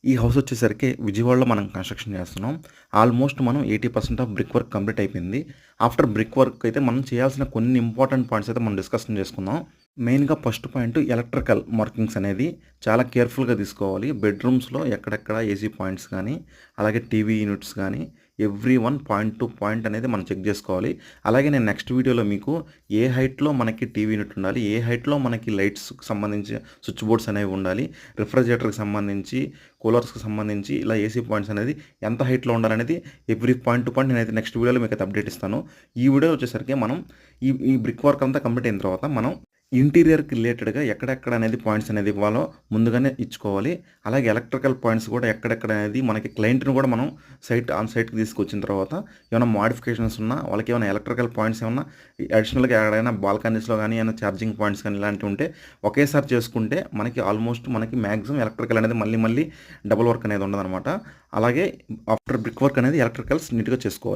ఈ హౌస్ వచ్చేసరికి విజయవాడలో మనం కన్‌స్ట్రక్షన్ చేస్తున్నాం. ఆల్మోస్ట్ మనం 80% ఆఫ్ బ్రిక్ వర్క్ కంప్లీట్ అయిపోయింది. ఆఫ్టర్ బ్రిక్ వర్క్ అయితే మనం చేయాల్సిన కొన్ని ఇంపార్టెంట్ పాయింట్స్ అయితే మనం డిస్కషన్ చేసుకుందాం. మెయిన్‌గా ఫస్ట్ పాయింట్ ఎలక్ట్రికల్ మార్కింగ్స్ అనేది చాలా కేర్‌ఫుల్‌గా తీసుకోవాలి. బెడ్‌రూమ్స్‌లో ఎక్కడెక్కడ ఏసీ పాయింట్స్ గానీ, అలాగే టీవీ యూనిట్స్ గానీ, every one point to point అనేది మనం చెక్ చేసుకోవాలి. అలాగే నేను నెక్స్ట్ వీడియోలో మీకు ఏ హైట్‌లో మనకి టీవీ యూనిట్ ఉండాలి, ఏ హైట్‌లో మనకి లైట్స్‌కి సంబంధించి స్విచ్ బోర్డ్స్ అనేవి ఉండాలి, రిఫ్రిజిరేటర్‌కి సంబంధించి, కూలర్స్‌కి సంబంధించి ఇలా ఏసీ పాయింట్స్ అనేది ఎంత హైట్‌లో ఉండాలనేది ఎవ్రీ పాయింట్ టు పాయింట్ నేనైతే నెక్స్ట్ వీడియోలో మీకైతే అప్డేట్ ఇస్తాను. ఈ వీడియోలో వచ్చేసరికి మనం ఈ బ్రిక్ వర్క్ అంతా కంప్లీట్ అయిన తర్వాత మనం ఇంటీరియర్‌కి రిలేటెడ్‌గా ఎక్కడెక్కడ అనేది పాయింట్స్ అనేది ఇవ్వాలో ముందుగానే ఇచ్చుకోవాలి. అలాగే ఎలక్ట్రికల్ పాయింట్స్ కూడా ఎక్కడెక్కడ అనేది మనకి క్లయింట్‌ని కూడా మనం ఆన్ సైట్‌కి తీసుకొచ్చిన తర్వాత ఏమైనా మోడిఫికేషన్స్ ఉన్నా, వాళ్ళకి ఏమైనా ఎలక్ట్రికల్ పాయింట్స్ ఏమన్నా అడిషనల్‌గా ఎక్కడైనా బాల్కనీస్‌లో గానీ, ఏమైనా ఛార్జింగ్ పాయింట్స్ కానీ ఇలాంటివి ఉంటే ఒకేసారి చేసుకుంటే మనకి ఆల్మోస్ట్ మనకి మాక్సిమం ఎలక్ట్రికల్ అనేది మళ్ళీ డబుల్ వర్క్ అనేది ఉండదనమాట. అలాగే ఆఫ్టర్ బ్రిక్ వర్క్ అనేది ఎలక్ట్రికల్స్ నీట్‌గా చేసుకోవాలి.